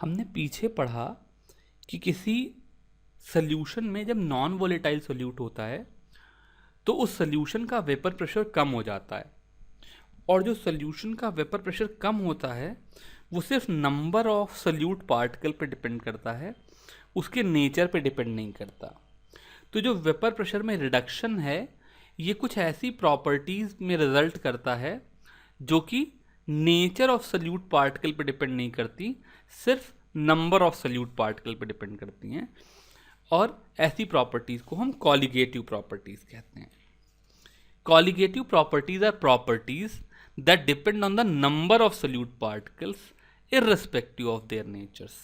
हमने पीछे पढ़ा कि किसी सल्यूशन में जब नॉन वोलेटाइल सोल्यूट होता है तो उस सल्यूशन का वेपर प्रेशर कम हो जाता है, और जो सल्यूशन का वेपर प्रेशर कम होता है वो सिर्फ नंबर ऑफ सल्यूट पार्टिकल पे डिपेंड करता है, उसके नेचर पे डिपेंड नहीं करता। तो जो वेपर प्रेशर में रिडक्शन है ये कुछ ऐसी प्रॉपर्टीज़ में रिजल्ट करता है जो कि नेचर ऑफ सल्यूट पार्टिकल पे डिपेंड नहीं करती, सिर्फ नंबर ऑफ सल्यूट पार्टिकल पे डिपेंड करती हैं, और ऐसी प्रॉपर्टीज़ को हम कॉलिगेटिव प्रॉपर्टीज़ कहते हैं। Colligative properties are properties that depend on the number of solute particles irrespective of their natures।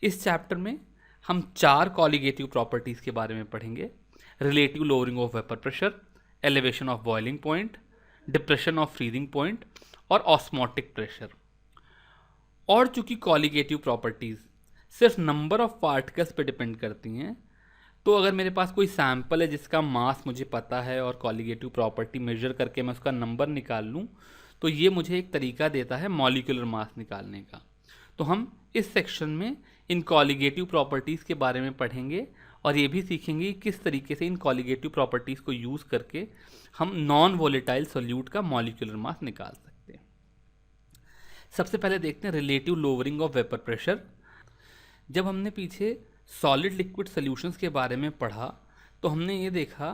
इस चैप्टर में हम 4 कॉलिगेटिव प्रॉपर्टीज़ के बारे में पढ़ेंगे: relative lowering of vapour pressure, elevation of boiling point, depression of freezing point और osmotic pressure. और चूंकि कॉलिगेटिव प्रॉपर्टीज़ सिर्फ नंबर ऑफ पार्टिकल्स पे डिपेंड करती हैं, तो अगर मेरे पास कोई सैम्पल है जिसका मास मुझे पता है और कॉलिगेटिव प्रॉपर्टी मेजर करके मैं उसका नंबर निकाल लूँ, तो ये मुझे एक तरीका देता है मॉलिक्यूलर मास निकालने का। तो हम इस सेक्शन में इन कॉलिगेटिव प्रॉपर्टीज़ के बारे में पढ़ेंगे और ये भी सीखेंगे कि किस तरीके से इन कॉलिगेटिव प्रॉपर्टीज़ को यूज़ करके हम नॉन वोलेटाइल सोल्यूट का मॉलिक्यूलर मास निकाल सकते हैं। सबसे पहले देखते हैं relative lowering of vapour pressure. जब हमने पीछे सॉलिड लिक्विड सॉल्यूशंस के बारे में पढ़ा तो हमने ये देखा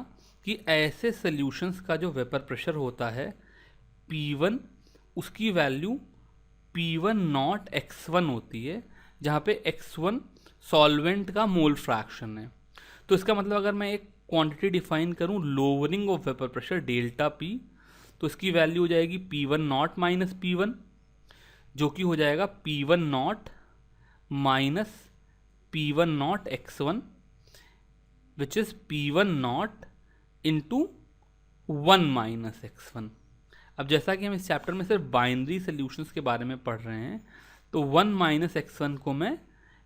कि ऐसे सॉल्यूशंस का जो वेपर प्रेशर होता है P1, उसकी वैल्यू P1 नॉट x1 होती है, जहाँ पे x1 सॉल्वेंट का मोल फ्रैक्शन है। तो इसका मतलब अगर मैं एक क्वांटिटी डिफाइन करूँ lowering of vapour pressure delta P, तो इसकी वैल्यू हो जाएगी P1 नॉट माइनस P1, जो कि हो जाएगा P1 not minus P1 not x1 which is P1 not into 1 minus x1। अब जैसा कि हम इस चैप्टर में सिर्फ बाइनरी सॉल्यूशंस के बारे में पढ़ रहे हैं, तो 1 माइनस x1 को मैं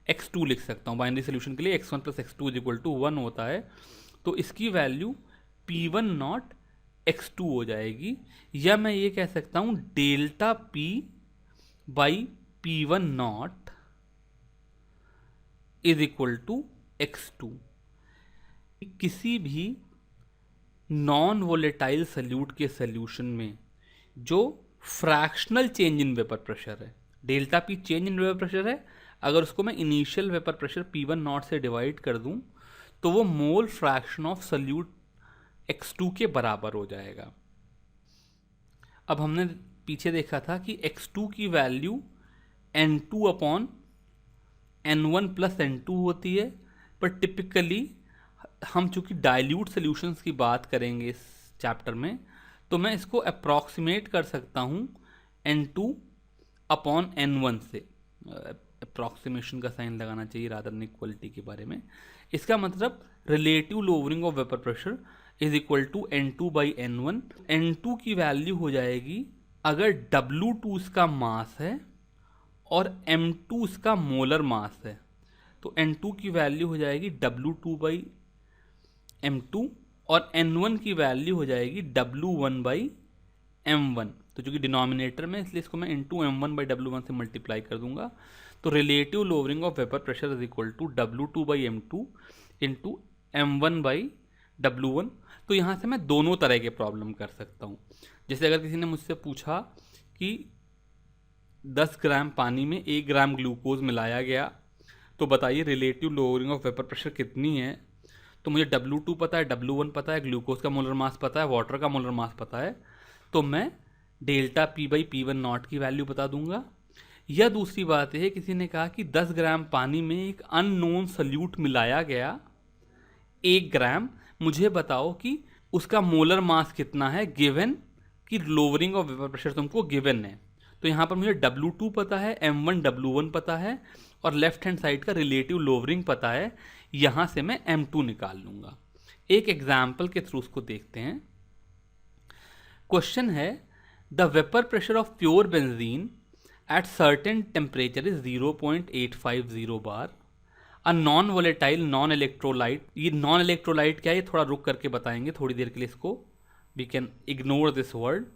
x2 लिख सकता हूँ। बाइनरी सॉल्यूशन के लिए x1 plus x2 is equal to 1 होता है, तो इसकी वैल्यू P1 नॉट x2 हो जाएगी, या मैं ये कह सकता हूँ delta P by P1 not is equal to x2। किसी भी नॉन वोलेटाइल सल्यूट के सॉल्यूशन में जो fractional change in vapour pressure है, delta P change in vapour pressure है, अगर उसको मैं initial vapour pressure P1 not से डिवाइड कर दूं तो वो mole fraction of solute x2 के बराबर हो जाएगा। अब हमने पीछे देखा था कि x2 की value N2 upon N1 plus N2 होती है, पर टिपिकली हम चूँकि डाइल्यूट सॉल्यूशंस की बात करेंगे इस चैप्टर में, तो मैं इसको अप्रॉक्सीमेट कर सकता हूँ N2 अपॉन N1 से। अप्रॉक्सीमेशन का साइन लगाना चाहिए रादर देन इक्वलिटी के बारे में। इसका मतलब relative lowering of vapour pressure is equal to N2 by N1। N2 की वैल्यू हो जाएगी, अगर W2 इसका मास है और M2 इसका मोलर मास है, तो N2 की वैल्यू हो जाएगी W2 बाई M2 और N1 की वैल्यू हो जाएगी W1 बाई M1। तो चूँकि डिनोमिनेटर में, इसलिए इसको मैं इंटू M1 बाई W1 से मल्टीप्लाई कर दूंगा। तो relative lowering of vapour pressure is equal to W2 by M2 into M1 by W1। तो यहाँ से मैं दोनों तरह के प्रॉब्लम कर सकता हूँ। जैसे अगर किसी ने मुझसे पूछा कि 10 ग्राम पानी में 1 ग्राम ग्लूकोज मिलाया गया, तो बताइए relative lowering of vapour pressure कितनी है। तो मुझे W2 पता है, W1 पता है, ग्लूकोज का मोलर मास पता है, वाटर का मोलर मास पता है, तो मैं delta P by P1 not की वैल्यू बता दूंगा। या दूसरी बात है, किसी ने कहा कि 10 ग्राम पानी में एक अननोन सल्यूट मिलाया गया 1 ग्राम, मुझे बताओ कि उसका मोलर मास कितना है, गिवन कि लोअरिंग ऑफ वेपर प्रेशर तुमको गिवन है। तो यहाँ पर मुझे W2 पता है, M1 W1 पता है, और लेफ्ट हैंड साइड का रिलेटिव लोअरिंग पता है। यहाँ से मैं M2 निकाल लूँगा। एक एग्जाम्पल के थ्रू उसको देखते हैं। क्वेश्चन है, the vapour pressure of pure benzene at certain temperature is 0.850 bar. A non volatile non electrolyte, ये नॉन इलेक्ट्रोलाइट क्या है ये थोड़ा रुक करके बताएंगे थोड़ी देर के लिए, इसको we can ignore this word.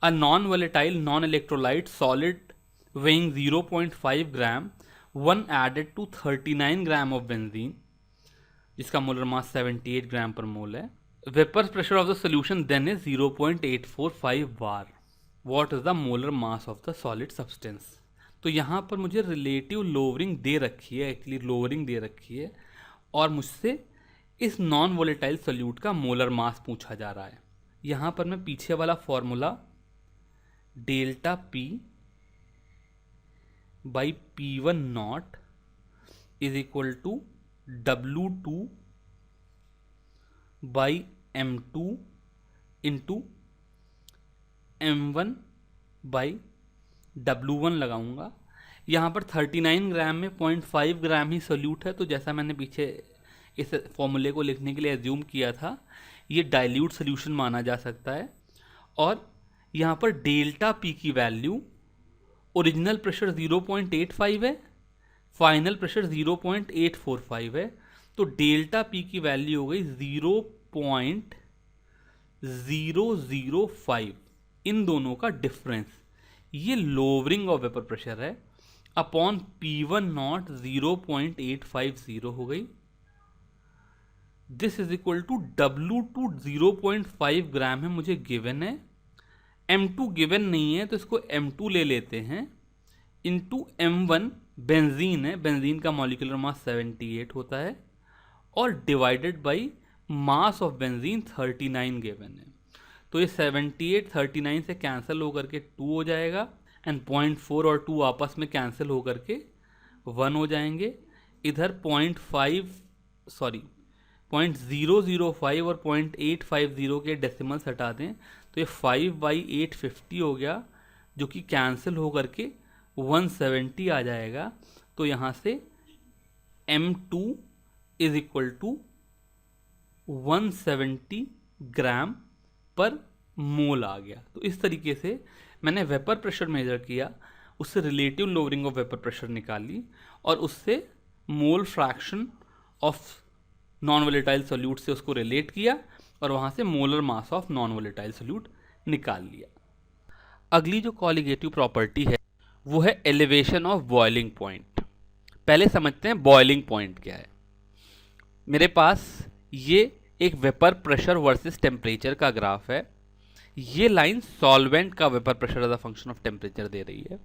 A non-volatile non-electrolyte solid weighing 0.5 gram, one added to 39 gram of benzene, जिसका molar mass 78 gram per mole है. Vapour pressure of the solution then is 0.845 bar. What is the molar mass of the solid substance. तो यहाँ पर मुझे relative lowering दे रखी है, actually lowering दे रखी है, और मुझसे इस नॉन वोलेटाइल सोल्यूट का मोलर मास पूछा जा रहा है. यहाँ पर मैं पीछे वाला formula delta P by P1 not is equal to W2 by M2 into M1 by W1 लगाऊंगा. यहाँ पर 39 ग्राम में 0.5 ग्राम ही सोल्यूट है, तो जैसा मैंने पीछे इस फॉर्मूले को लिखने के लिए एज्यूम किया था, ये डाइल्यूट सोल्यूशन माना जा सकता है. और यहाँ पर डेल्टा पी की वैल्यू, ओरिजिनल प्रेशर 0.85 है, फाइनल प्रेशर 0.845 है, तो डेल्टा पी की वैल्यू हो गई 0.005. इन दोनों का डिफरेंस, ये लोअरिंग ऑफ वेपर प्रेशर है, अपॉन P1 नॉट 0.850 हो गई. This is equal to W2 0.5 gram है, मुझे गिवन है. M2 गिवन नहीं है, तो इसको M2 ले लेते हैं, इंटू M1 बेंजीन है, बेंजीन का मॉलिक्यूलर मास 78 होता है, और divided by mass of benzene 39 given है. तो ये 78 39 से कैंसिल होकर के 2 हो जाएगा, एंड 0.4 और 2 आपस में कैंसिल होकर के 1 हो जाएंगे. इधर 0.005 और 0.850 के डेसिमल्स हटा दें, तो ये 5/850 हो गया, जो कि कैंसिल होकर के 170 आ जाएगा. तो यहाँ से M2 is equal to 170 gram per मोल आ गया. तो इस तरीके से मैंने वेपर प्रेशर मेजर किया, उससे relative lowering of vapour pressure निकाली, और उससे mole fraction of non volatile solute से उसको रिलेट किया, और वहाँ से molar mass of non volatile solute निकाल लिया. अगली जो कॉलिगेटिव प्रॉपर्टी है वो है एलिवेशन ऑफ बॉइलिंग पॉइंट. पहले समझते हैं बॉइलिंग पॉइंट क्या है. मेरे पास ये एक वेपर प्रेशर वर्सेस टेम्परेचर का ग्राफ है. ये लाइन सॉल्वेंट का vapour pressure as a function of temperature दे रही है.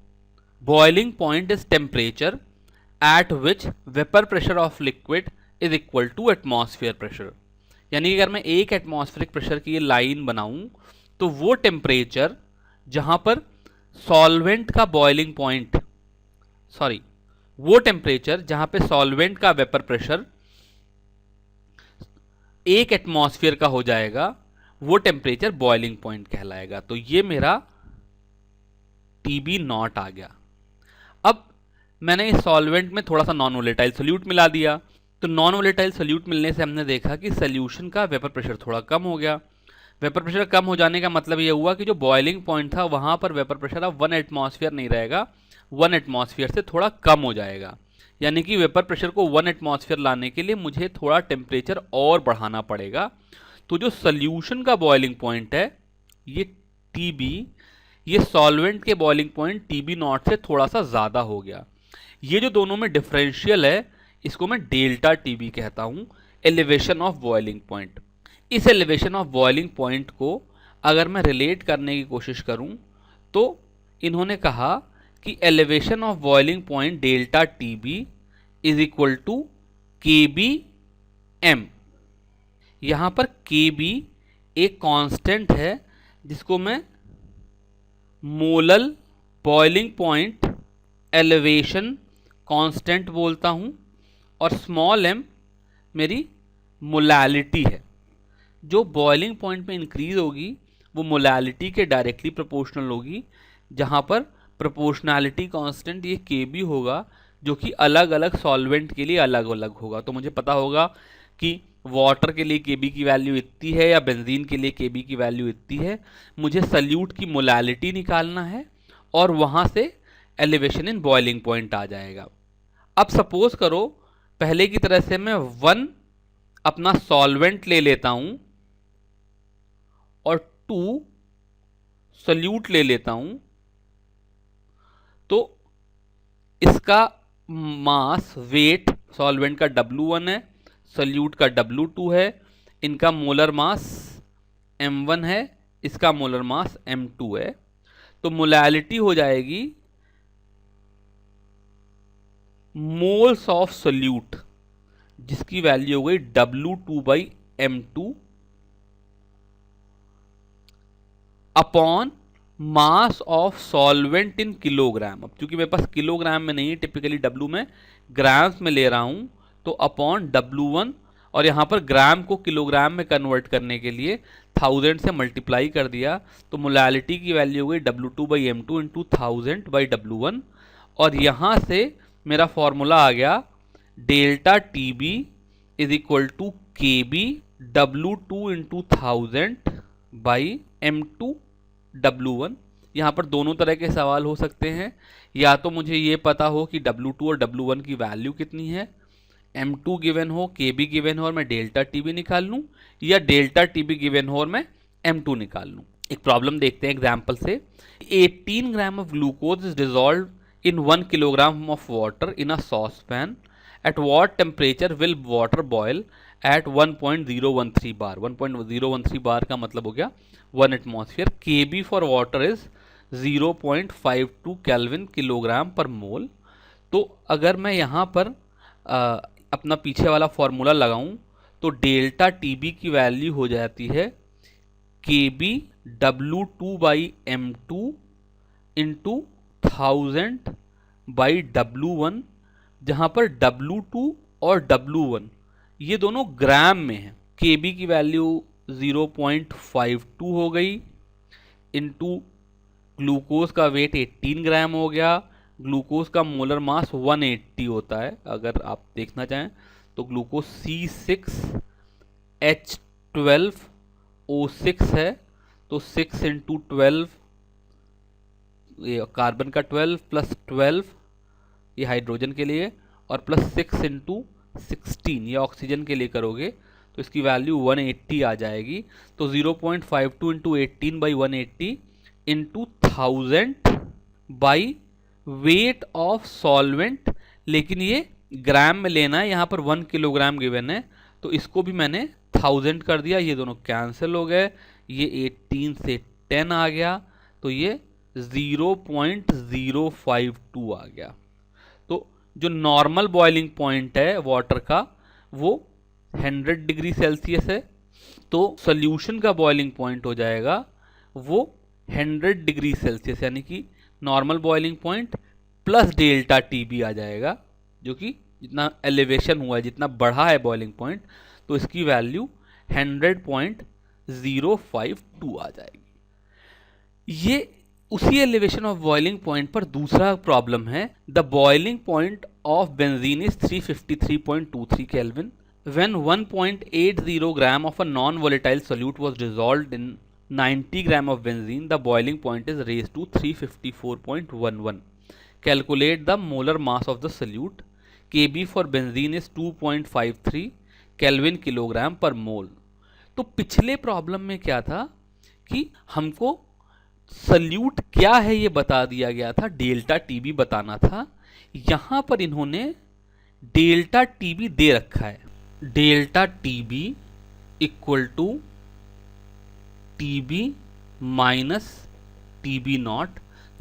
Boiling point is temperature at which vapour pressure of liquid is equal to atmosphere pressure. यानी कि अगर मैं एक एटमॉस्फेरिक प्रेशर की ये लाइन बनाऊं, तो वो टेम्परेचर जहां पर सॉल्वेंट का बॉइलिंग पॉइंट, वो टेम्परेचर जहां पे सॉल्वेंट का वेपर प्रेशर 1 एटमॉस्फेयर का हो जाएगा, वो टेम्परेचर बॉइलिंग पॉइंट कहलाएगा. तो ये मेरा TB नॉट आ गया. अब मैंने इस सॉल्वेंट में थोड़ा सा नॉन वोलेटाइल सोल्यूट मिला दिया, तो नॉन वोलेटाइल सोल्यूट मिलने से हमने देखा कि सोल्यूशन का वेपर प्रेशर थोड़ा कम हो गया. वेपर प्रेशर कम हो जाने का मतलब ये हुआ कि जो बॉइलिंग पॉइंट था वहाँ पर वेपर प्रेशर अब 1 एटमॉस्फेयर नहीं रहेगा, 1 एटमॉस्फेयर से थोड़ा कम हो जाएगा. यानी कि वेपर प्रेशर को 1 एटमॉस्फेयर लाने के लिए मुझे थोड़ा टेम्परेचर और बढ़ाना पड़ेगा. तो जो सोल्यूशन का बॉइलिंग पॉइंट है ये TB, ये सॉल्वेंट के बॉइलिंग पॉइंट TB नॉट से थोड़ा सा ज़्यादा हो गया. ये जो दोनों में डिफरेंशियल है, इसको मैं डेल्टा TB कहता हूँ, एलिवेशन ऑफ बॉइलिंग पॉइंट. इस एलिवेशन ऑफ बॉइलिंग पॉइंट को अगर मैं रिलेट करने की कोशिश करूं, तो इन्होंने कहा कि elevation of boiling point delta TB is equal to KBM. यहाँ पर KB एक कांस्टेंट है जिसको मैं molal boiling point elevation constant बोलता हूँ, और स्मॉल m मेरी मोलैलिटी है. जो बॉइलिंग पॉइंट में इंक्रीज होगी वो मोलैलिटी के डायरेक्टली प्रोपोर्शनल होगी, जहाँ पर प्रोपोर्शनैलिटी कांस्टेंट ये KB होगा, जो कि अलग अलग सॉल्वेंट के लिए अलग अलग होगा. तो मुझे पता होगा कि वाटर के लिए KB की वैल्यू इतनी है या बेंजीन के लिए KB की वैल्यू इतनी है. मुझे सल्यूट की मोलैलिटी निकालना है, और वहाँ से एलिवेशन इन बॉइलिंग पॉइंट आ जाएगा. अब सपोज करो पहले की तरह से मैं 1 अपना सॉल्वेंट ले लेता हूँ और 2 सल्यूट ले लेता हूँ, तो इसका मास वेट सॉल्वेंट का W1 है, सॉल्यूट का W2 है, इनका मोलर मास M1 है, इसका मोलर मास M2 है। तो मोलैलिटी हो जाएगी मोल्स ऑफ सॉल्यूट, जिसकी वैल्यू हो गई W2/M2 upon mass of solvent in kilogram. अब चूंकि मेरे पास किलोग्राम में नहीं, टिपिकली W में ग्राम्स में ले रहा हूं, तो अपॉन W1, और यहां पर ग्राम को किलोग्राम में कन्वर्ट करने के लिए 1000 से मल्टीप्लाई कर दिया, तो मोलैलिटी की वैल्यू हो गई W2/M2 इंटू 1000/W1। और यहां से मेरा फॉर्मूला आ गया delta TB is equal to KB W2 into 1000/M2 W1। यहाँ पर दोनों तरह के सवाल हो सकते हैं, या तो मुझे ये पता हो कि W2 और W1 की वैल्यू कितनी है, M2 गिवन हो, KB गिवन हो और मैं डेल्टा TB निकाल लूँ, या डेल्टा TB गिवन हो और मैं M2 निकाल लूँ। एक प्रॉब्लम देखते हैं एग्जाम्पल से। 18 gram of glucose is dissolve in 1 kilogram of water in a saucepan. At what temperature will water boil at 1.013 bar. 1.013 bar का मतलब हो गया 1 atmosphere. KB for water is 0.52 kelvin kilogram per mole. तो अगर मैं यहाँ पर अपना पीछे वाला फॉर्मूला लगाऊं, तो डेल्टा TB की वैल्यू हो जाती है KB W2/M2 इंटू 1000/W1, जहाँ पर W2 और W1 ये दोनों ग्राम में है। KB की वैल्यू 0.52 हो गई, इंटू ग्लूकोज का वेट 18 ग्राम हो गया। ग्लूकोज का मोलर मास 180 होता है, अगर आप देखना चाहें तो ग्लूकोज C6H12O6 है, तो 6 इंटू 12, ये कार्बन का 12 प्लस 12 ये हाइड्रोजन के लिए, और प्लस 6 इंटू 16 ये ऑक्सीजन के लिए करोगे तो इसकी वैल्यू 180 आ जाएगी। तो 0.52 into 18/180 into 1000 weight of solvent, लेकिन ये ग्राम में लेना है, यहाँ पर 1 किलोग्राम गिवन है, तो इसको भी मैंने 1000 कर दिया, ये दोनों कैंसिल हो गए, ये 18 से 10 आ गया, तो ये 0.052 आ गया। तो जो नॉर्मल बॉइलिंग पॉइंट है वाटर का वो 100 डिग्री सेल्सियस है, तो सोल्यूशन का बॉइलिंग पॉइंट हो जाएगा वो 100 डिग्री सेल्सियस, यानी कि normal boiling point plus delta TB आ जाएगा, जो कि जितना एलिवेशन हुआ है, जितना बढ़ा है बॉइलिंग पॉइंट, तो इसकी वैल्यू 100.052 आ जाएगी। ये उसी एलिवेशन ऑफ बॉइलिंग पॉइंट पर दूसरा प्रॉब्लम है। The boiling point of benzene is 353.23 kelvin when 1.80 gram of a non-volatile solute was dissolved in 90 gram of benzene, the boiling point is raised to 354.11. Calculate the molar mass of the solute. KB for benzene is 2.53 Kelvin kilogram per mole. तो पिछले problem में क्या था कि हमको salute क्या है ये बता दिया गया था, डेल्टा TB बताना था। यहां पर इन्होंने डेल्टा TB दे रखा है, delta TB equal to TB minus TB naught,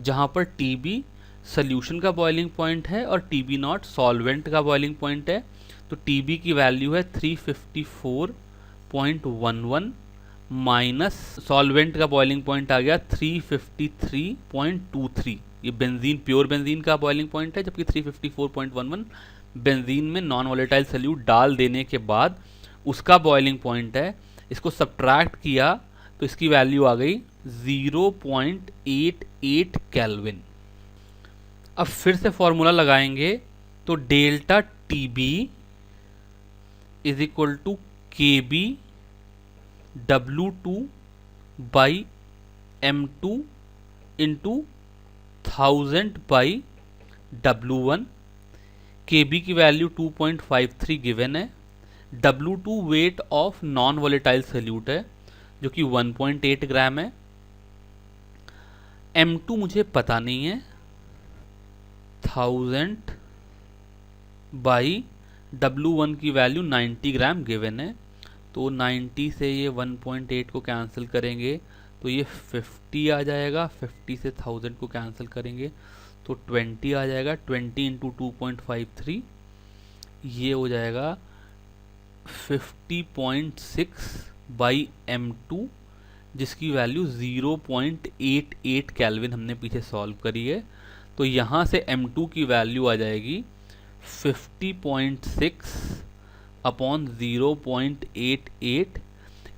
जहां पर TB सॉल्यूशन का बॉइलिंग पॉइंट है और TB नॉट सॉल्वेंट का बॉइलिंग पॉइंट है। तो TB की वैल्यू है 354.11 माइनस सॉल्वेंट का बॉइलिंग पॉइंट आ गया 353.23। ये बेंजीन, प्योर बेंजीन का बॉइलिंग पॉइंट है, जबकि 354.11 बेंजीन में नॉन वोलेटाइल सल्यूट डाल देने के बाद उसका बॉइलिंग पॉइंट है। इसको सब्ट्रैक्ट किया तो इसकी वैल्यू आ गई 0.88 केल्विन। अब फिर से फॉर्मूला लगाएंगे तो delta TB is equal to KB W2/M2 into 1000/W1। KB की वैल्यू 2.53 गिवन है। W2 weight of non volatile solute है जो कि 1.8 ग्राम है। M2 मुझे पता नहीं है, 1000 बाई W1 की वैल्यू 90 ग्राम गिवन है, तो 90 से ये 1.8 को कैंसिल करेंगे तो ये 50 आ जाएगा, 50 से 1000 को कैंसिल करेंगे तो 20 आ जाएगा, 20 इंटू 2.53 ये हो जाएगा 50.6 बाई M2, जिसकी वैल्यू 0.88 केल्विन हमने पीछे सॉल्व करी है। तो यहाँ से M2 की वैल्यू आ जाएगी 50.6 अपॉन 0.88।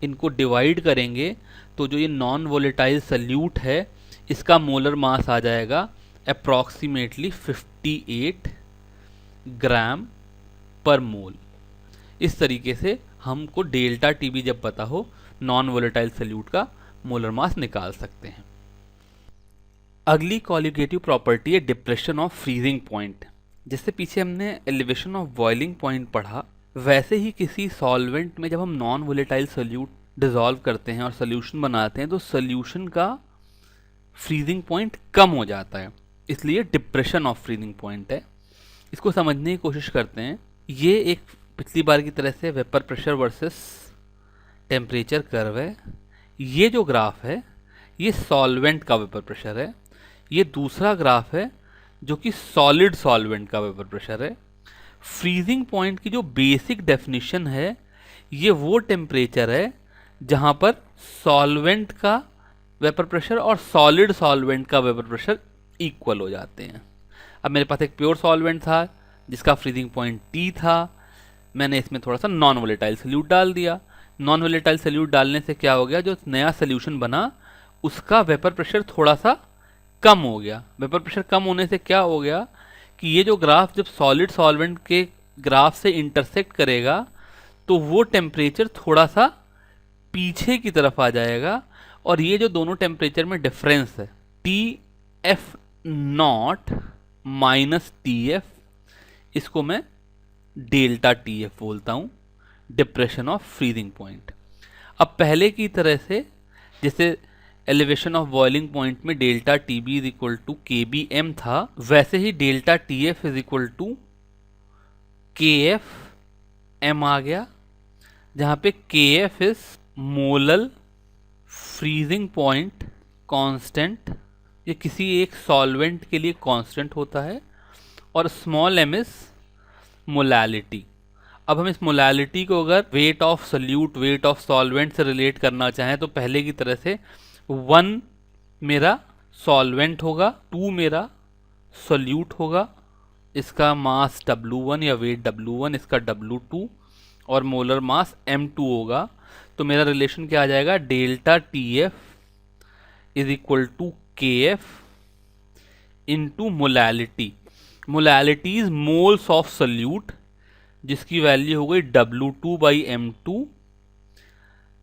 इनको डिवाइड करेंगे तो जो ये नॉन वोलेटाइल सल्यूट है इसका मोलर मास आ जाएगा अप्रॉक्सीमेटली 58 ग्राम पर मोल। इस तरीके से हमको डेल्टा टीबी जब पता हो नॉन वोलेटाइल सल्यूट का मोलर मास निकाल सकते हैं। अगली कॉलिगेटिव प्रॉपर्टी है डिप्रेशन ऑफ फ्रीजिंग पॉइंट। जिससे पीछे हमने एलिवेशन ऑफ बॉइलिंग पॉइंट पढ़ा, वैसे ही किसी सॉल्वेंट में जब हम नॉन वोलेटाइल सल्यूट डिसॉल्व करते हैं और सोल्यूशन बनाते हैं तो सोल्यूशन का फ्रीजिंग पॉइंट कम हो जाता है, इसलिए डिप्रेशन ऑफ फ्रीजिंग पॉइंट है। इसको समझने की कोशिश करते हैं। ये एक पिछली बार की तरह से vapour pressure versus temperature curve है। ये जो ग्राफ है ये सॉल्वेंट का वेपर प्रेशर है, ये दूसरा ग्राफ है जो कि सॉलिड सॉल्वेंट का वेपर प्रेशर है। फ्रीजिंग पॉइंट की जो बेसिक डेफिनेशन है ये वो टेम्परेचर है जहाँ पर सॉल्वेंट का वेपर प्रेशर और सॉलिड सॉल्वेंट का वेपर प्रेशर इक्वल हो जाते हैं। अब मेरे पास एक प्योर सॉल्वेंट था जिसका फ्रीजिंग पॉइंट T था, मैंने इसमें थोड़ा सा नॉन वोलेटाइल सल्यूट डाल दिया। नॉन वोलेटाइल सल्यूट डालने से क्या हो गया, जो नया सोल्यूशन बना उसका वेपर प्रेशर थोड़ा सा कम हो गया। वेपर प्रेशर कम होने से क्या हो गया कि ये जो ग्राफ जब सॉलिड सॉल्वेंट के ग्राफ से इंटरसेक्ट करेगा तो वो टेम्परेचर थोड़ा सा पीछे की तरफ आ जाएगा, और ये जो दोनों टेम्परेचर में डिफरेंस है TF0 माइनस TF, इसको मैं डेल्टा TF बोलता हूँ, डिप्रेशन ऑफ फ्रीजिंग पॉइंट। अब पहले की तरह से जैसे एलिवेशन ऑफ बॉइलिंग पॉइंट में delta TB is equal to KBM था, वैसे ही delta TF is equal to KFM आ गया, जहाँ पे KF is molar freezing point constant. ये किसी एक सॉल्वेंट के लिए कांस्टेंट होता है, और स्मॉल m इज मोलैलिटी। अब हम इस मोलैलिटी को अगर weight of solute, weight of solvent से रिलेट करना चाहें तो पहले की तरह से 1 मेरा सॉल्वेंट होगा, 2 मेरा सॉल्यूट होगा, इसका मास W1 या वेट W1, इसका W2 और मोलर मास M2 होगा। तो मेरा रिलेशन क्या आ जाएगा, delta TF is equal to KF into molality. Molality is moles of solute, जिसकी वैल्यू हो गई W2 by M2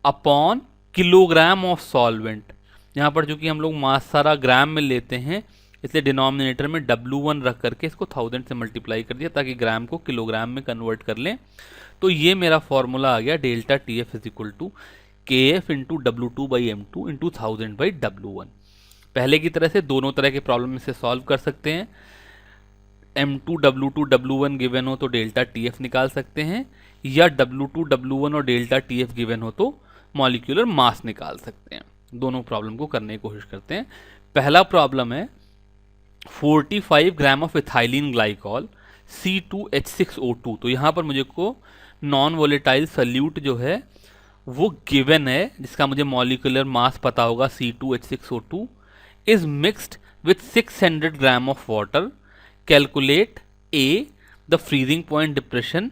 upon kilogram of solvent. यहाँ पर चूंकि हम लोग मास सारा ग्राम में लेते हैं इसलिए डिनोमिनेटर में W1 रख करके इसको 1000 से मल्टीप्लाई कर दिया ताकि ग्राम को किलोग्राम में कन्वर्ट कर लें। तो ये मेरा फॉर्मूला आ गया delta TF is equal to KF into W2 by M2 into 1000 by W1। पहले की तरह से दोनों तरह के प्रॉब्लम इसे सॉल्व कर सकते हैं। M2 W2 W1 गिवन हो तो डेल्टा TF निकाल सकते हैं, या W2 W1 और डेल्टा TF गिवन हो तो मॉलिक्यूलर मास निकाल सकते हैं। दोनों प्रॉब्लम को करने की कोशिश करते हैं। पहला प्रॉब्लम है 45 gram of ethylene glycol C2H6O2। तो यहाँ पर मुझे को नॉन वोलेटाइल सल्यूट जो है वो गिवन है, जिसका मुझे मॉलिक्यूलर मास पता होगा C2H6O2 is mixed with 600 gram of water. Calculate A the freezing point depression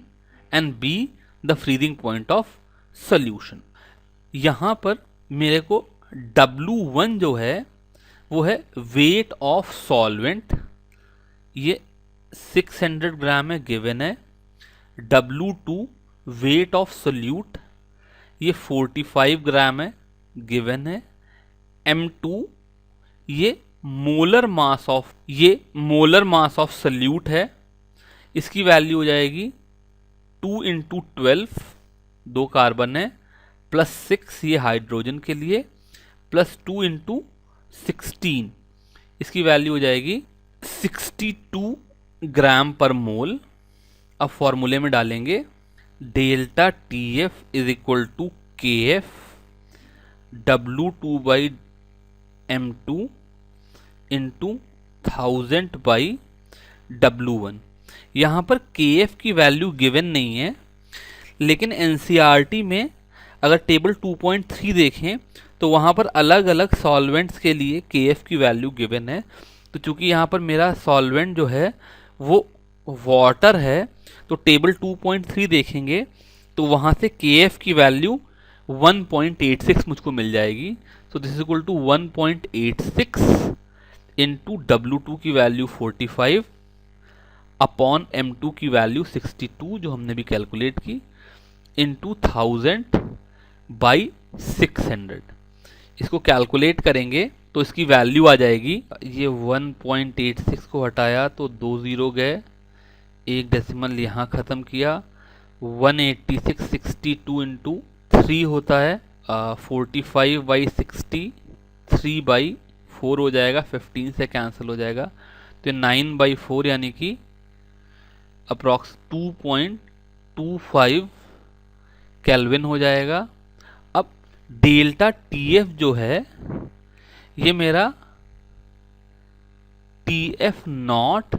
and B the freezing point of solution. यहाँ पर मेरे को W1 जो है वो है वेट ऑफ सॉल्वेंट, ये 600 ग्राम है गिवन है। W2 वेट ऑफ सोल्यूट ये 45 ग्राम है गिवन है। M2 ये मोलर मास ऑफ सोल्यूट है, इसकी वैल्यू हो जाएगी 2 इंटू 12, 2 कार्बन है, प्लस 6 ये हाइड्रोजन के लिए, प्लस 2 इंटू 16, इसकी वैल्यू हो जाएगी 62 ग्राम पर मोल। अब फॉर्मूले में डालेंगे delta T F is equal to K F W2/m2 into 1000/W1। यहाँ पर के एफ की वैल्यू गिवन नहीं है, लेकिन एनसीईआरटी में अगर टेबल 2.3 देखें तो वहाँ पर अलग अलग सॉल्वेंट्स के लिए के एफ की वैल्यू गिवन है। तो चूंकि यहाँ पर मेरा सॉल्वेंट जो है वो वाटर है, तो टेबल 2.3 देखेंगे तो वहाँ से के एफ की वैल्यू 1.86 मुझको मिल जाएगी। So this is equal to 1.86 into W2 की वैल्यू 45 अपॉन M2 की वैल्यू 62 जो हमने भी कैलकुलेट की, इंटू 1000/600। इसको कैलकुलेट करेंगे तो इसकी वैल्यू आ जाएगी, ये 1.86 को हटाया तो 2 जीरो गए, एक डेसिमल यहाँ ख़त्म किया, 186 62 इंटू 3 होता है 45/60, 3/4 हो जाएगा, 15 से कैंसिल हो जाएगा, तो 9/4 यानी कि अप्रॉक्स 2.25 केल्विन हो जाएगा। अब डेल्टा टी एफ जो है ये मेरा T F not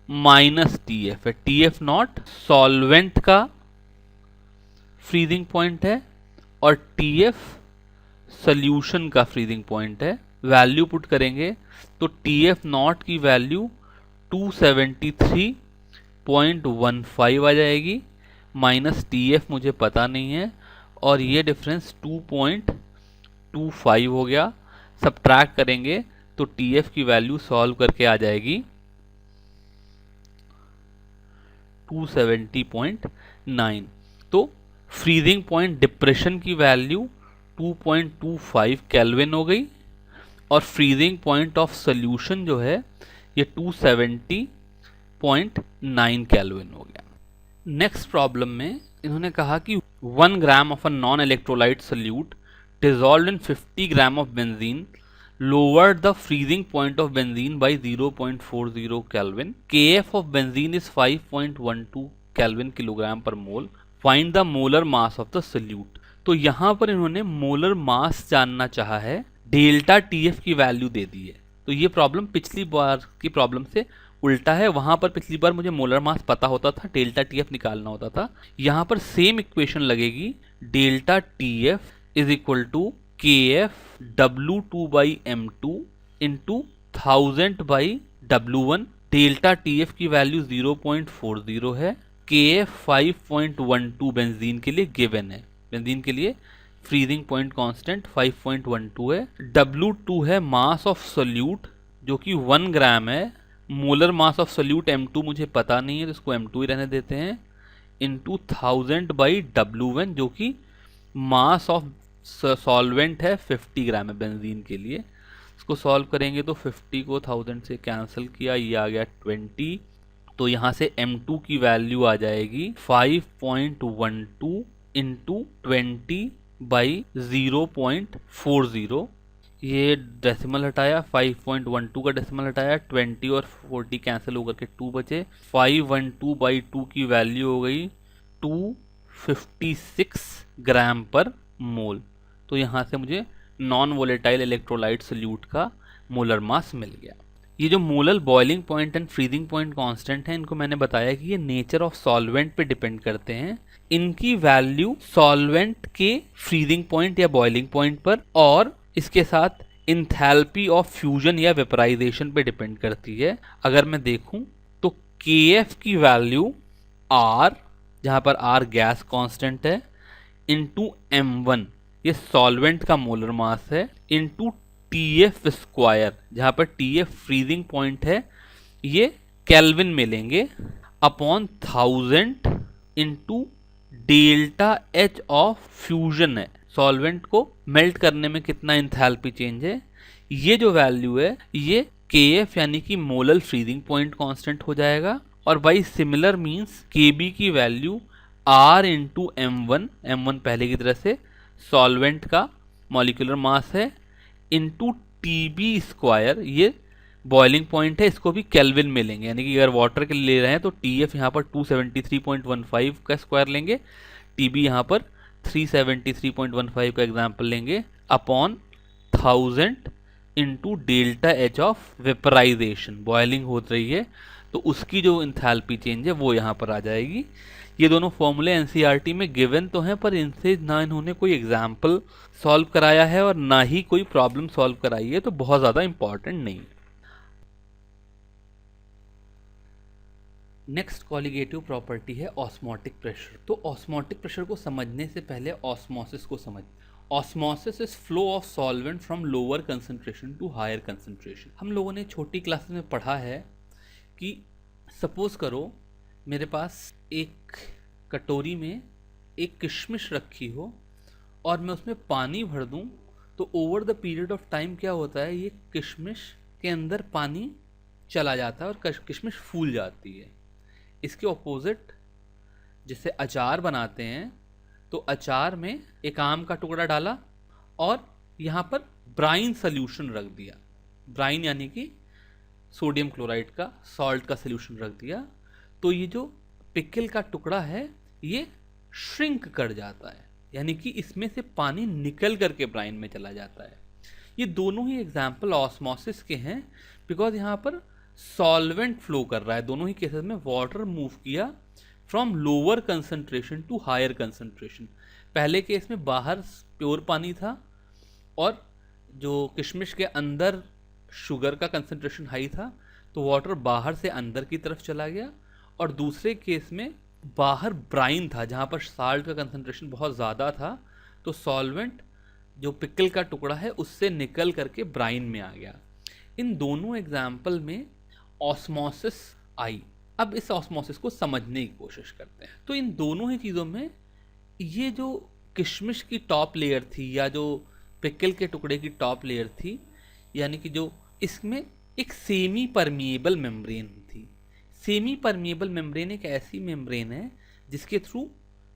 minus T F है। टी एफ नॉट सॉल्वेंट का फ्रीजिंग पॉइंट है और टी एफ सोल्यूशन का फ्रीजिंग पॉइंट है। वैल्यू पुट करेंगे तो टी एफ नॉट की वैल्यू 273.15 आ जाएगी, माइनस टी एफ मुझे पता नहीं है, और ये डिफरेंस 2.25 हो गया। सब्ट्रैक्ट करेंगे तो टी एफ की वैल्यू सॉल्व करके आ जाएगी 270.9। तो फ्रीजिंग पॉइंट डिप्रेशन की वैल्यू 2.25 केल्विन हो गई और फ्रीजिंग पॉइंट ऑफ सोल्यूशन जो है ये 270.9 केल्विन हो गया। नेक्स्ट प्रॉब्लम में इन्होंने कहा कि 1 gram of a non electrolyte solute dissolved in 50 gram of benzene lowered the freezing point of benzene by 0.40 Kelvin. Kf of benzene is 5.12 Kelvin kilogram per mole. Find the molar mass of the solute. तो यहाँ पर इन्होंने molar mass जानना चाहा है, delta TF की value दे दी है। तो ये प्रॉब्लम पिछली बार की प्रॉब्लम से उल्टा है। वहाँ पर पिछली बार मुझे मोलर मास पता होता था, डेल्टा टीएफ निकालना होता था। यहाँ पर सेम इक्वेशन लगेगी, delta TF is equal to K F W2/m2 into 1000/W1। Delta TF की वैल्यू 0.40 है, के एफ 5.12 बेंजीन के लिए गिवन है। बेंजीन के लिए फ्रीजिंग पॉइंट कांस्टेंट 5.12 है। W2 है मास ऑफ सोल्यूट जो कि 1 ग्राम है। Molar mass of solute M2 मुझे पता नहीं है तो इसको M2 ही रहने देते हैं, इंटू 1000/W1 जो कि मास ऑफ सॉल्वेंट है 50 ग्राम है बेंजीन के लिए। इसको सॉल्व करेंगे तो 50 को 1000 से कैंसिल किया, ये आ गया 20। तो यहाँ से M2 की वैल्यू आ जाएगी 5.12 इंटू 20/0.40। ये डेसिमल हटाया, 5.12 का डेसिमल हटाया, 20 और 40 कैंसिल होकर के 2 बचे। 512/2 की वैल्यू हो गई 256 ग्राम पर मोल। तो यहाँ से मुझे नॉन वोलेटाइल इलेक्ट्रोलाइट सोल्यूट का मोलर मास मिल गया। ये जो molar boiling point and freezing point constant है, इनको मैंने बताया कि ये नेचर ऑफ सॉल्वेंट पे डिपेंड करते हैं। इनकी वैल्यू सॉल्वेंट के फ्रीजिंग पॉइंट या बॉइलिंग पॉइंट पर और इसके साथ इंथैल्पी ऑफ फ्यूजन या वेपराइजेशन पे डिपेंड करती है। अगर मैं देखूं तो KF की वैल्यू R, जहाँ पर R गैस कांस्टेंट है, इंटू M1 ये सॉल्वेंट का मोलर मास है, इंटू TF स्क्वायर जहाँ पर TF फ्रीजिंग पॉइंट है, ये केल्विन में लेंगे, upon 1000 into delta H of fusion है, सॉल्वेंट को मेल्ट करने में कितना इंथैल्पी चेंज है। ये जो वैल्यू है ये KF यानी कि मोलर फ्रीजिंग पॉइंट कांस्टेंट हो जाएगा। और बाई सिमिलर मींस KB की वैल्यू R इंटू M1 पहले की तरह से सॉल्वेंट का मॉलिक्यूलर मास है, इंटू TB स्क्वायर ये बॉइलिंग पॉइंट है इसको भी केल्विन में लेंगे, यानी कि अगर वाटर के लिए ले रहे हैं तो TF यहाँ पर 273.15 का स्क्वायर लेंगे, TB यहाँ पर 373.15 का एग्जाम्पल लेंगे upon 1000 into delta H of vaporisation, boiling हो रही है तो उसकी जो इंथैल्पी चेंज है वो यहाँ पर आ जाएगी। ये दोनों फॉर्मूले एनसीईआरटी में गिवन तो हैं, पर इनसे ना इन्होंने कोई एग्जाम्पल सॉल्व कराया है और ना ही कोई प्रॉब्लम सॉल्व कराई है, तो बहुत ज़्यादा इंपॉर्टेंट नहीं। नेक्स्ट कॉलिगेटिव प्रॉपर्टी है ऑस्मोटिक प्रेशर। तो ऑस्मोटिक प्रेशर को समझने से पहले ऑस्मोसिस को समझ। Osmosis is flow of solvent from lower concentration to higher concentration. हम लोगों ने छोटी क्लासेस में पढ़ा है कि सपोज करो मेरे पास एक कटोरी में एक किशमिश रखी हो और मैं उसमें पानी भर दूं, तो over the period of time क्या होता है, ये किशमिश के अंदर पानी चला जाता है और किशमिश फूल जाती है। इसके ऑपोजिट जिसे अचार बनाते हैं, तो अचार में एक आम का टुकड़ा डाला और यहाँ पर ब्राइन सॉल्यूशन रख दिया, ब्राइन यानी कि सोडियम क्लोराइड का, सॉल्ट का सॉल्यूशन रख दिया, तो ये जो पिकल का टुकड़ा है ये श्रिंक कर जाता है, यानी कि इसमें से पानी निकल करके ब्राइन में चला जाता है। ये दोनों ही एग्जाम्पल ऑस्मोसिस के हैं, बिकॉज यहाँ पर सॉल्वेंट फ्लो कर रहा है। दोनों ही केसेस में वाटर मूव किया from lower concentration to higher concentration. पहले केस में बाहर प्योर पानी था और जो किशमिश के अंदर शुगर का कंसंट्रेशन हाई था, तो वाटर बाहर से अंदर की तरफ चला गया, और दूसरे केस में बाहर ब्राइन था जहाँ पर साल्ट का कंसंट्रेशन बहुत ज़्यादा था, तो सॉल्वेंट जो पिकल का टुकड़ा है उससे निकल करके ब्राइन में आ गया। इन दोनों एग्जाम्पल में ऑस्मोसिस आई। अब इस ऑस्मोसिस को समझने की कोशिश करते हैं। तो इन दोनों ही चीज़ों में ये जो किशमिश की टॉप लेयर थी या जो पिकल के टुकड़े की टॉप लेयर थी, यानी कि जो इसमें एक सेमी परमिएबल मेम्ब्रेन थी। सेमी परमिएबल मेम्ब्रेन एक ऐसी मेम्ब्रेन है जिसके थ्रू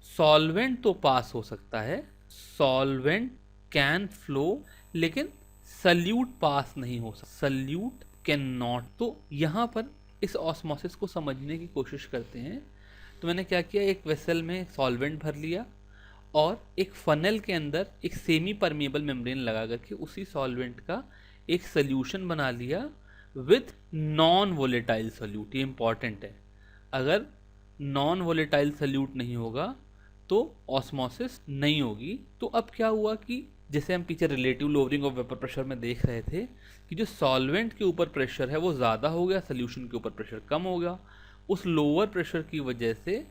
सॉल्वेंट तो पास हो सकता है, सॉल्वेंट कैन फ्लो, लेकिन सल्यूट पास नहीं हो सकता, सल्यूट कैन नॉट। तो यहाँ पर इस ऑस्मोसिस को समझने की कोशिश करते हैं। तो मैंने क्या किया, एक वेसल में सॉल्वेंट भर लिया और एक फनल के अंदर एक सेमी परमिएबल मेम्ब्रेन लगा करके उसी सॉल्वेंट का एक सल्यूशन बना लिया विथ नॉन वोलेटाइल सल्यूट। ये इंपॉर्टेंट है, अगर नॉन वोलेटाइल सल्यूट नहीं होगा तो ऑस्मोसिस नहीं होगी। तो अब क्या हुआ कि जैसे हम पीछे relative lowering of vapour pressure में देख रहे थे कि जो सॉल्वेंट के ऊपर प्रेशर है वो ज़्यादा हो गया, सॉल्यूशन के ऊपर प्रेशर कम हो गया। उस लोअर प्रेशर की वजह से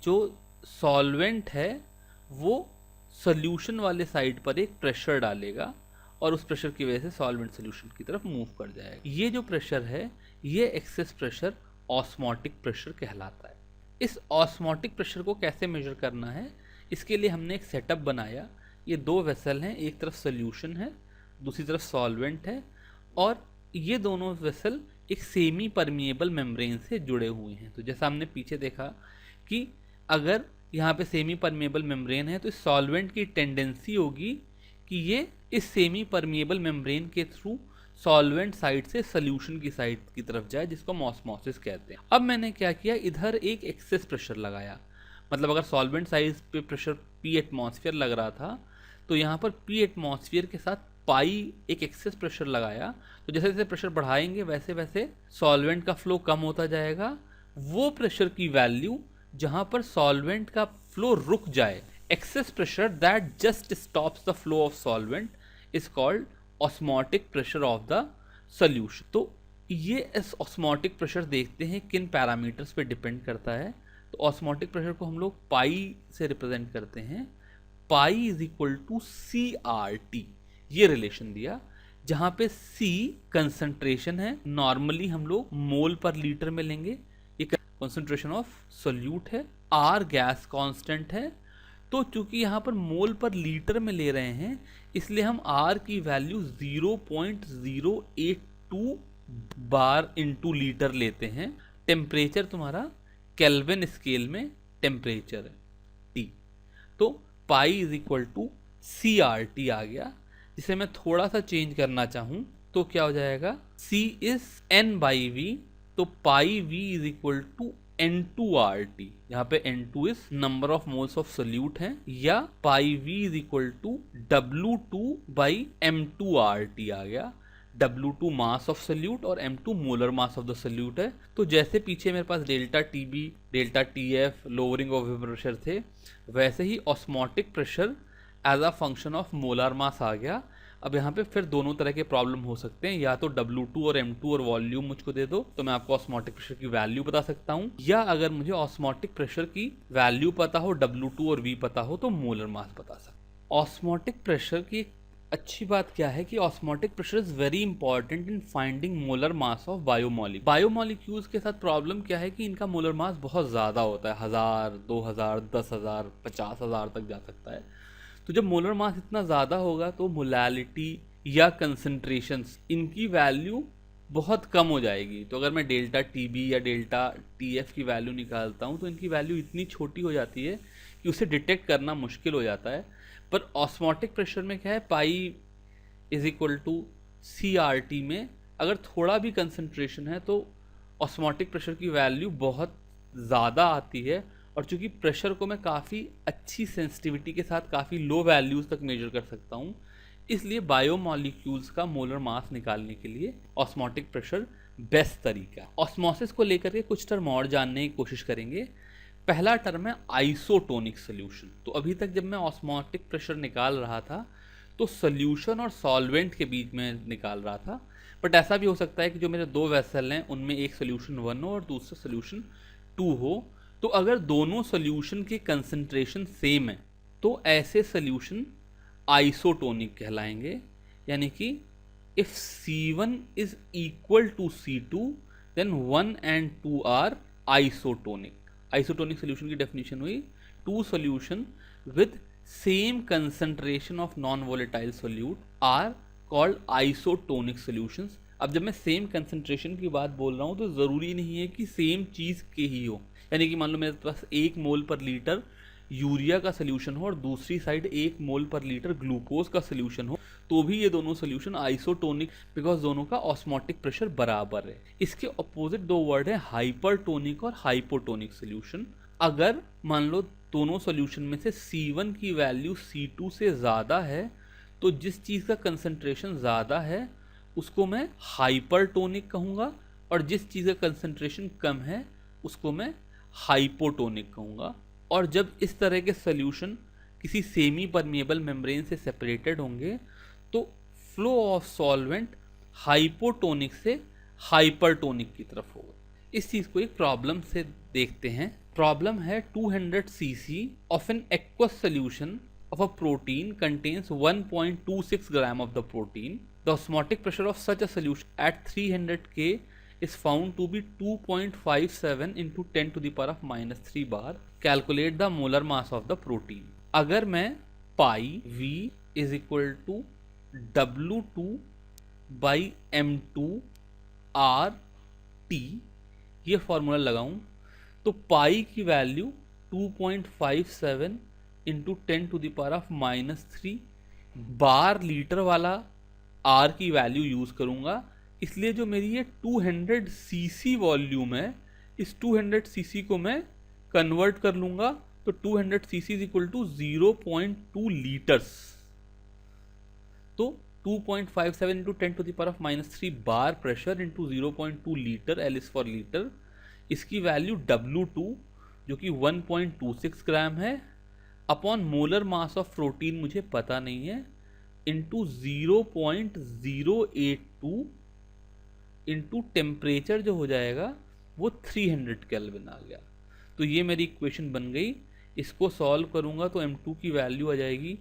जो सॉल्वेंट है वो सॉल्यूशन वाले साइड पर एक प्रेशर डालेगा और उस प्रेशर की वजह से सॉल्वेंट सॉल्यूशन की तरफ मूव कर जाएगा। ये जो प्रेशर है ये एक्सेस प्रेशर ऑस्मोटिक प्रेशर कहलाता है। इस ऑस्मोटिक प्रेशर को कैसे मेजर करना है, इसके लिए हमने एक सेटअप बनाया। ये दो वेसल हैं, एक तरफ सॉल्यूशन है दूसरी तरफ सॉल्वेंट है, और ये दोनों वेसल एक सेमी परमिएबल मेम्ब्रेन से जुड़े हुए हैं। तो जैसा हमने पीछे देखा कि अगर यहाँ पे सेमी परमिएबल मेम्ब्रेन है तो इस सॉल्वेंट की टेंडेंसी होगी कि ये इस सेमी परमिएबल मेम्ब्रेन के थ्रू सॉल्वेंट साइड से सॉल्यूशन की साइड की तरफ जाए, जिसको हम ऑस्मोसिस कहते हैं। अब मैंने क्या किया, इधर एक एक्सेस प्रेशर लगाया, मतलब अगर सॉल्वेंट साइड पे प्रेशर P एटमॉस्फेयर लग रहा था तो यहाँ पर P एटमॉस्फेयर के साथ पाई एक एक्सेस प्रेशर लगाया। तो जैसे जैसे प्रेशर बढ़ाएंगे वैसे वैसे सॉल्वेंट का फ्लो कम होता जाएगा। वो प्रेशर की वैल्यू जहाँ पर सॉल्वेंट का फ्लो रुक जाए, excess pressure that just stops the flow of solvent is called osmotic pressure of the solution. तो ये इस ऑस्मोटिक प्रेशर देखते हैं किन पैरामीटर्स पे डिपेंड करता है। तो ऑस्मोटिक प्रेशर को हम लोग पाई से रिप्रेजेंट करते हैं। Pi is equal to CRT, ये रिलेशन दिया, जहाँ पे C कंसंट्रेशन है, नॉर्मली हम लोग मोल पर लीटर में लेंगे, ये कंसंट्रेशन ऑफ सोल्यूट है, R गैस कांस्टेंट है। तो चूंकि यहाँ पर मोल पर लीटर में ले रहे हैं इसलिए हम R की वैल्यू 0.082 बार इंटू लीटर लेते हैं। टेम्परेचर तुम्हारा केल्विन स्केल में टेम्परेचर है T, तो pi is equal to CRT आ गया। जिसे मैं थोड़ा सा चेंज करना चाहूँ तो क्या हो जाएगा, C इज N/V, तो pi V is equal to N2RT। यहाँ पे N2 is number of moles of solute है, या pi V is equal to W2/M2RT आ गया। W2 मास ऑफ सोल्यूट और M2 molar mass of the solute है। तो जैसे पीछे मेरे पास delta TB, delta TF lowering of vapour pressure थे, वैसे ही osmotic pressure as a function of molar mass आ गया। अब यहाँ पे फिर दोनों तरह के प्रॉब्लम हो सकते हैं, या तो W2 और M2 और वॉल्यूम मुझको दे दो तो मैं आपको ऑस्मोटिक प्रेशर की वैल्यू बता सकता हूँ, या अगर मुझे ऑस्मोटिक प्रेशर की वैल्यू पता हो, W2 और V पता हो, तो मोलर मास बता सकता। ऑस्मोटिक प्रेशर की अच्छी बात क्या है कि osmotic pressure is very important in finding molar mass of biomolecules. Biomolecules के साथ प्रॉब्लम क्या है कि इनका मोलर मास बहुत ज़्यादा होता है, 1000, 2000, 10,000, 50,000 तक जा सकता है। तो जब मोलर मास इतना ज़्यादा होगा तो मोलैलिटी या कंसंट्रेशंस इनकी वैल्यू बहुत कम हो जाएगी। तो अगर मैं डेल्टा TB या डेल्टा TF की वैल्यू निकालता हूँ तो इनकी वैल्यू इतनी छोटी हो जाती है कि उसे डिटेक्ट करना मुश्किल हो जाता है। पर ऑस्मोटिक प्रेशर में क्या है, pi is equal to CRT में अगर थोड़ा भी कंसंट्रेशन है तो ऑस्मोटिक प्रेशर की वैल्यू बहुत ज़्यादा आती है। और चूंकि प्रेशर को मैं काफ़ी अच्छी सेंसिटिविटी के साथ काफ़ी लो वैल्यूज़ तक मेजर कर सकता हूँ, इसलिए बायोमॉलिक्यूल्स का मोलर मास निकालने के लिए ऑस्मोटिक प्रेशर बेस्ट तरीका है। ऑस्मोसिस को लेकर के कुछ टर्म और जानने की कोशिश करेंगे। पहला टर्म है आइसोटोनिक सोल्यूशन। तो अभी तक जब मैं ऑस्मोटिक प्रेशर निकाल रहा था तो सोल्यूशन और सॉल्वेंट के बीच में निकाल रहा था, बट ऐसा भी हो सकता है कि जो मेरे दो वेसल हैं उनमें एक सोल्यूशन 1 हो और दूसरा सोल्यूशन 2 हो। तो अगर दोनों सोल्यूशन की कंसंट्रेशन सेम है तो ऐसे सोल्यूशन आइसोटोनिक कहलाएंगे। यानी कि if C1 is equal to C2 then 1 and 2 are isotonic. Isotonic solution की डेफिनेशन हुई, two solution with same concentration of non volatile solute are called isotonic solutions. अब जब मैं सेम कंसंट्रेशन की बात बोल रहा हूँ तो ज़रूरी नहीं है कि सेम चीज़ के ही हो। यानी कि मान लो मेरे पास 1 मोल पर लीटर यूरिया का सोल्यूशन हो और दूसरी साइड 1 मोल पर लीटर ग्लूकोज का सोल्यूशन हो, तो भी ये दोनों सोल्यूशन आइसोटोनिक, बिकॉज दोनों का ऑस्मोटिक प्रेशर बराबर है। इसके अपोजिट दो वर्ड है हाइपरटोनिक और हाइपोटोनिक सोल्यूशन। अगर मान लो दोनों सोल्यूशन में से C1 की वैल्यू C2 से ज़्यादा है तो जिस चीज़ का कंसंट्रेशन ज़्यादा है उसको मैं हाइपरटोनिक कहूँगा, और जिस चीज़ का कंसंट्रेशन कम है उसको मैं हाइपोटोनिक कहूँगा। और जब इस तरह के सोल्यूशन किसी सेमी परमिएबल मेम्ब्रेन से सेपरेटेड होंगे तो फ्लो ऑफ सॉल्वेंट हाइपोटोनिक से हाइपरटोनिक की तरफ होगा। इस चीज़ को एक प्रॉब्लम से देखते हैं। प्रॉब्लम है 200 cc of an aqueous solution of a protein contains 1.26 gram of the protein. The osmotic pressure of such a solution at 300 K is found to be 2.57 into 10 to the power of -3 bar. Calculate the molar mass of the protein. अगर मैं पाई V is equal to W2 by M2 RT ये formula लगाऊं तो pi की value 2.57 into 10 to the power of -3 bar litre वाला R की value use करूँगा। इसलिए जो मेरी ये 200 cc वॉल्यूम है, इस 200 cc को मैं कन्वर्ट कर लूँगा तो 200 cc is equal to 0.2 litres. तो 2.57 into 10 to the power of -3 bar pressure into 0.2 litre, L is for litre. इसकी वैल्यू W2 जो कि 1.26 ग्राम है upon molar mass of protein मुझे पता नहीं है इंटू 0.082 इंटू टेम्परेचर जो हो जाएगा वो 300 केल्विन आ गया। तो ये मेरी इक्वेशन बन गई। इसको सॉल्व करूँगा तो M2 की वैल्यू आ जाएगी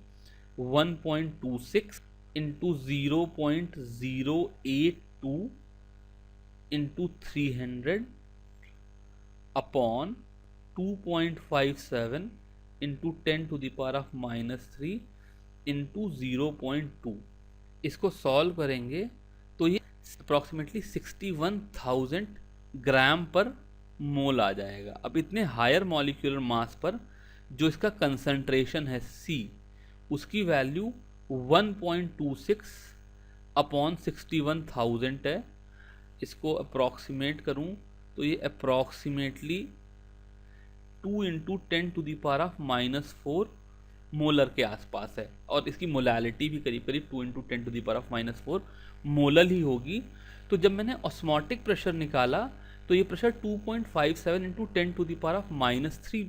1.26 into 0.082 into 300 upon 2.57 into 10 to the power of -3 into 0.2। इसको सॉल्व करेंगे तो ये अप्रॉक्सीमेटली 61,000 ग्राम पर मोल आ जाएगा। अब इतने हायर मॉलिक्यूलर मास पर जो इसका कंसंट्रेशन है C, उसकी वैल्यू 1.26 अपॉन 61,000 है। इसको अप्रॉक्सीमेट करूं तो ये अप्रॉक्सीमेटली 2 इंटू 10⁻⁻⁴ मोलर के आसपास है, और इसकी मोलैलिटी भी करीब करीब 2 इंटू 10⁻⁻⁴ मोलर ही होगी। तो जब मैंने ऑस्मोटिक प्रेशर निकाला तो ये प्रेशर 2.57 इंटू 10⁻³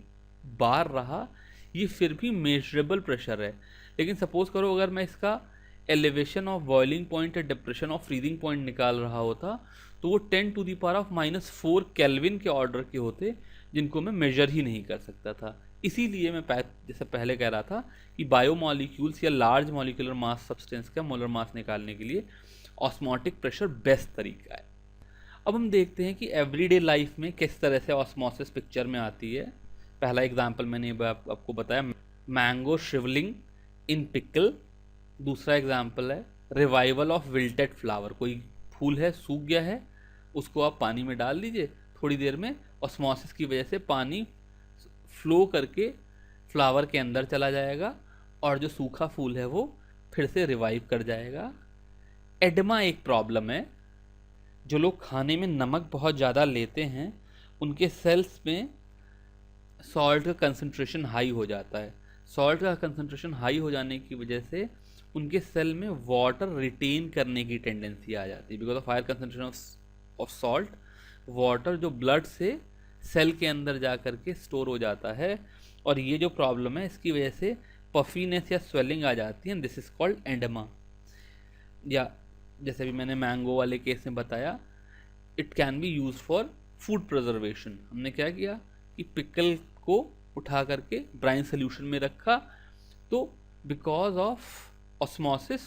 बार रहा। ये फिर भी मेजरेबल प्रेशर है। लेकिन सपोज करो अगर मैं इसका एलिवेशन ऑफ बॉइलिंग पॉइंट या डिप्रेशन ऑफ फ्रीजिंग पॉइंट निकाल रहा होता तो वो 10⁻⁻⁴ केल्विन के ऑर्डर के होते, जिनको मैं मेजर ही नहीं कर सकता था। इसीलिए मैं जैसे पहले कह रहा था कि बायोमॉलिक्यूल्स या लार्ज मॉलिक्यूलर मास सब्सटेंस का मोलर मास निकालने के लिए ऑस्मोटिक प्रेशर बेस्ट तरीका है। अब हम देखते हैं कि एवरीडे लाइफ में किस तरह से ऑस्मोसिस पिक्चर में आती है। पहला एग्जांपल मैंने आपको बताया, मैंगो श्रिवलिंग इन पिकल। दूसरा एग्जांपल है रिवाइवल ऑफ विल्टेड फ्लावर। कोई फूल है, सूख गया है, उसको आप पानी में डाल दीजिए, थोड़ी देर में ऑस्मोसिस की वजह से पानी फ्लो करके फ्लावर के अंदर चला जाएगा और जो सूखा फूल है वो फिर से रिवाइव कर जाएगा। एडमा एक प्रॉब्लम है। जो लोग खाने में नमक बहुत ज़्यादा लेते हैं उनके सेल्स में सॉल्ट का कंसंट्रेशन हाई हो जाता है। सॉल्ट का कंसंट्रेशन हाई हो जाने की वजह से उनके सेल में वाटर रिटेन करने की टेंडेंसी आ जाती है। Because of higher concentration of salt, water जो ब्लड से सेल के अंदर जा कर के स्टोर हो जाता है, और ये जो प्रॉब्लम है इसकी वजह से पफीनेस या स्वेलिंग आ जाती है। This is called oedema. या जैसे भी मैंने मैंगो वाले केस में बताया, it can be use for food preservation. हमने क्या किया कि पिकल को उठा करके ब्राइन सोल्यूशन में रखा, तो बिकॉज ऑफ ऑस्मोसिस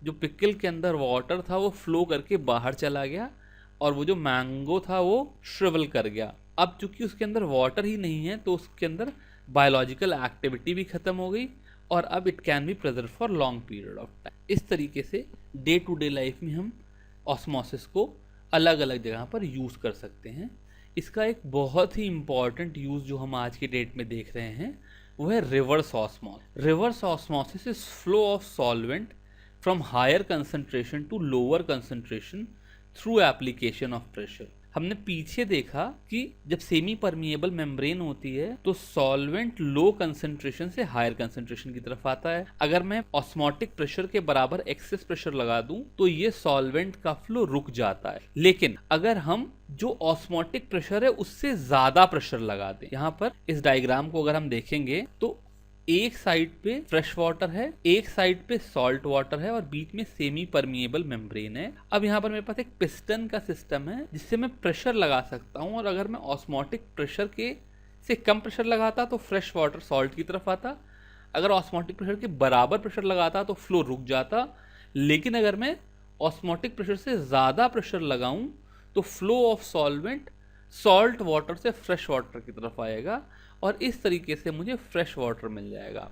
जो पिकल के अंदर वाटर था वो फ्लो करके बाहर चला गया, और वो जो मैंगो था वो श्रिवल कर गया। अब चूंकि उसके अंदर वाटर ही नहीं है तो उसके अंदर बायोलॉजिकल एक्टिविटी भी खत्म हो गई, और अब it can be preserve for long period of time. इस तरीके से डे टू डे लाइफ में हम ऑस्मोसिस को अलग अलग जगह पर यूज़ कर सकते हैं। इसका एक बहुत ही इम्पॉर्टेंट यूज़ जो हम आज की डेट में देख रहे हैं वो है reverse osmosis. Reverse osmosis is flow of solvent from higher concentration to lower concentration through application of pressure. हमने पीछे देखा कि जब सेमी परमिएबल मेम्ब्रेन होती है तो सॉल्वेंट लो कंसंट्रेशन से हायर कंसंट्रेशन की तरफ आता है। अगर मैं ऑस्मोटिक प्रेशर के बराबर एक्सेस प्रेशर लगा दूं तो ये सॉल्वेंट का फ्लो रुक जाता है। लेकिन अगर हम जो ऑस्मोटिक प्रेशर है उससे ज्यादा प्रेशर लगा दें, यहाँ पर इस डायग्राम को अगर हम देखेंगे तो एक साइड पे फ्रेश वाटर है, एक साइड पे सॉल्ट वाटर है, और बीच में सेमी परमिएबल मेम्ब्रेन है। अब यहाँ पर मेरे पास एक पिस्टन का सिस्टम है जिससे मैं प्रेशर लगा सकता हूँ, और अगर मैं ऑस्मोटिक प्रेशर के से कम प्रेशर लगाता तो फ्रेश वाटर सॉल्ट की तरफ आता, अगर ऑस्मोटिक प्रेशर के बराबर प्रेशर लगाता तो फ्लो रुक जाता। लेकिन अगर मैं ऑस्मोटिक प्रेशर से ज़्यादा प्रेशर लगाऊं तो flow of solvent salt water से फ्रेश वाटर की तरफ आएगा, और इस तरीके से मुझे फ्रेश वाटर मिल जाएगा।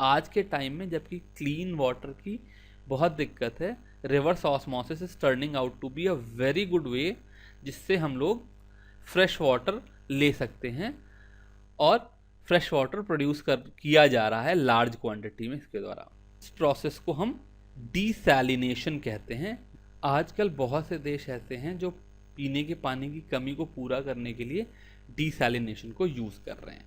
आज के टाइम में जबकि क्लीन वाटर की बहुत दिक्कत है, reverse osmosis is turning out to be a very good way जिससे हम लोग फ्रेश वाटर ले सकते हैं, और फ्रेश वाटर प्रोड्यूस किया जा रहा है लार्ज क्वांटिटी में इसके द्वारा। इस प्रोसेस को हम डीसैलिनेशन कहते हैं। आजकल बहुत से देश ऐसे हैं जो पीने के पानी की कमी को पूरा करने के लिए डीसैलिनेशन को यूज़ कर रहे हैं।